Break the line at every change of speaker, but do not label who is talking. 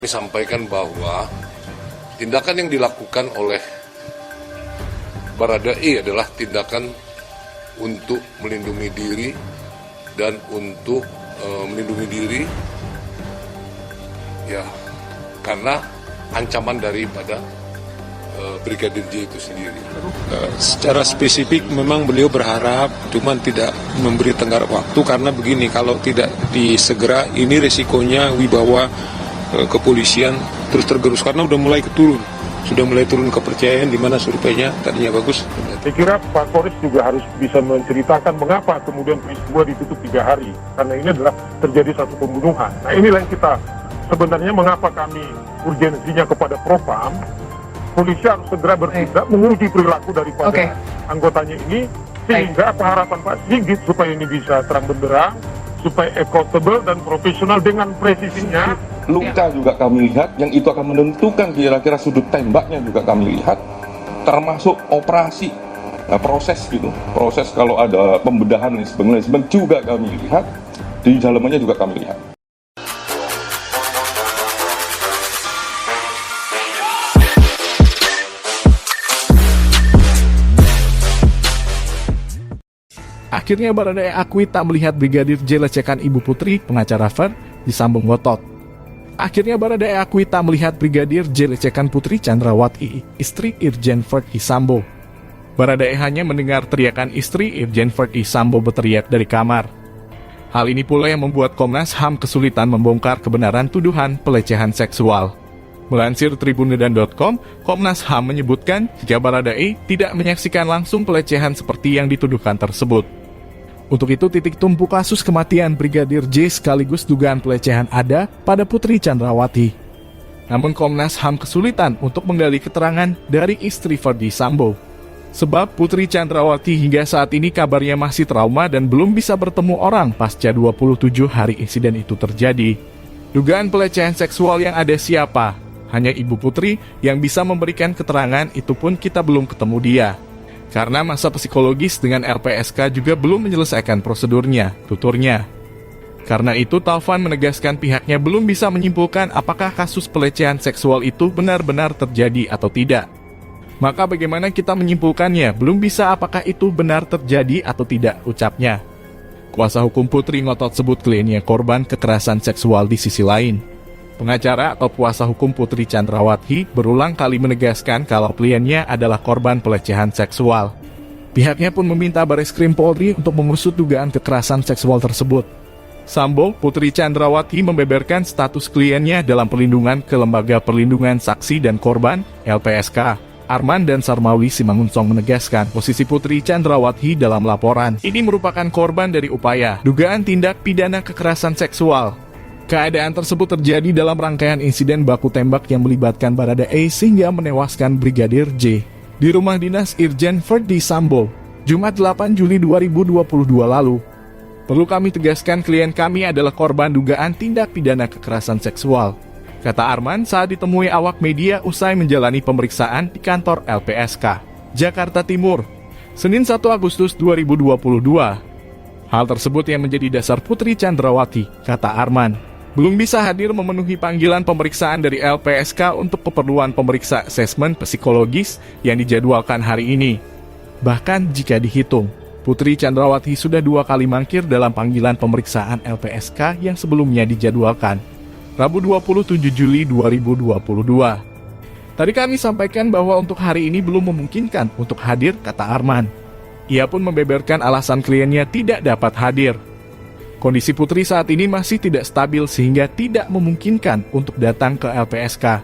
Kami sampaikan bahwa tindakan yang dilakukan oleh Baradae adalah tindakan untuk melindungi diri dan untuk melindungi diri ya karena ancaman daripada Brigadir J itu sendiri.
Secara spesifik memang beliau berharap, cuman tidak memberi tenggat waktu karena begini, kalau tidak disegera ini resikonya wibawa kepolisian terus tergerus karena sudah mulai turun kepercayaan di mana surveinya tadinya bagus.
Saya kira Pak Kapolres juga harus bisa menceritakan mengapa kemudian peristiwa ditutup 3 hari, karena ini adalah terjadi satu pembunuhan. Nah inilah yang kita sebenarnya mengapa kami urgensinya kepada Propam, polisi harus segera bertindak menguji perilaku daripada anggotanya ini, sehingga apa harapan Pak Sigit supaya ini bisa terang benderang, supaya accountable dan profesional dengan presisinya.
Luka juga kami lihat, yang itu akan menentukan kira-kira sudut tembaknya juga kami lihat, termasuk operasi, proses kalau ada pembedahan dan sebagainya juga kami lihat, di dalamnya juga kami lihat.
Akhirnya Baradae akui tak melihat Brigadir J lecehkan Ibu Putri, pengacara Ferdy Sambo ngotot. Akhirnya Baradae akui tak melihat Brigadir J lecehkan Putri Chandrawati, istri Irjen Ferdy Sambo. Baradae hanya mendengar teriakan istri Irjen Ferdy Sambo berteriak dari kamar. Hal ini pula yang membuat Komnas HAM kesulitan membongkar kebenaran tuduhan pelecehan seksual. Melansir Tribunnedan.com, Komnas HAM menyebutkan jika Baradae tidak menyaksikan langsung pelecehan seperti yang dituduhkan tersebut. Untuk itu, titik tumpu kasus kematian Brigadir J sekaligus dugaan pelecehan ada pada Putri Chandrawati. Namun Komnas HAM kesulitan untuk menggali keterangan dari istri Ferdy Sambo. Sebab Putri Chandrawati hingga saat ini kabarnya masih trauma dan belum bisa bertemu orang pasca 27 hari insiden itu terjadi. Dugaan pelecehan seksual yang ada siapa? Hanya Ibu Putri yang bisa memberikan keterangan, itu pun kita belum ketemu dia. Karena masa psikologis dengan LPSK juga belum menyelesaikan prosedurnya, tuturnya. Karena itu, Taufan menegaskan pihaknya belum bisa menyimpulkan apakah kasus pelecehan seksual itu benar-benar terjadi atau tidak. Maka bagaimana kita menyimpulkannya? Belum bisa apakah itu benar terjadi atau tidak, ucapnya. Kuasa hukum Putri ngotot sebut kliennya korban kekerasan seksual di sisi lain. Pengacara atau kuasa hukum Putri Chandrawati berulang kali menegaskan kalau kliennya adalah korban pelecehan seksual. Pihaknya pun meminta Bareskrim Polri untuk mengusut dugaan kekerasan seksual tersebut. Sambo, Putri Chandrawati membeberkan status kliennya dalam perlindungan ke Lembaga Perlindungan Saksi dan Korban, LPSK. Arman dan Sarmawi Simangunsong menegaskan posisi Putri Chandrawati dalam laporan ini merupakan korban dari upaya dugaan tindak pidana kekerasan seksual. Keadaan tersebut terjadi dalam rangkaian insiden baku tembak yang melibatkan Baradae sehingga menewaskan Brigadir J di rumah dinas Irjen Ferdy Sambo, Jumat 8 Juli 2022 lalu. Perlu kami tegaskan, klien kami adalah korban dugaan tindak pidana kekerasan seksual, kata Arman saat ditemui awak media usai menjalani pemeriksaan di kantor LPSK, Jakarta Timur, Senin 1 Agustus 2022. Hal tersebut yang menjadi dasar Putri Chandrawati, kata Arman, belum bisa hadir memenuhi panggilan pemeriksaan dari LPSK untuk keperluan pemeriksa asesmen psikologis yang dijadwalkan hari ini. Bahkan jika dihitung, Putri Chandrawati sudah 2 kali mangkir dalam panggilan pemeriksaan LPSK yang sebelumnya dijadwalkan, Rabu 27 Juli 2022. Tadi kami sampaikan bahwa untuk hari ini belum memungkinkan untuk hadir, kata Arman. Ia pun membeberkan alasan kliennya tidak dapat hadir. Kondisi Putri saat ini masih tidak stabil sehingga tidak memungkinkan untuk datang ke LPSK.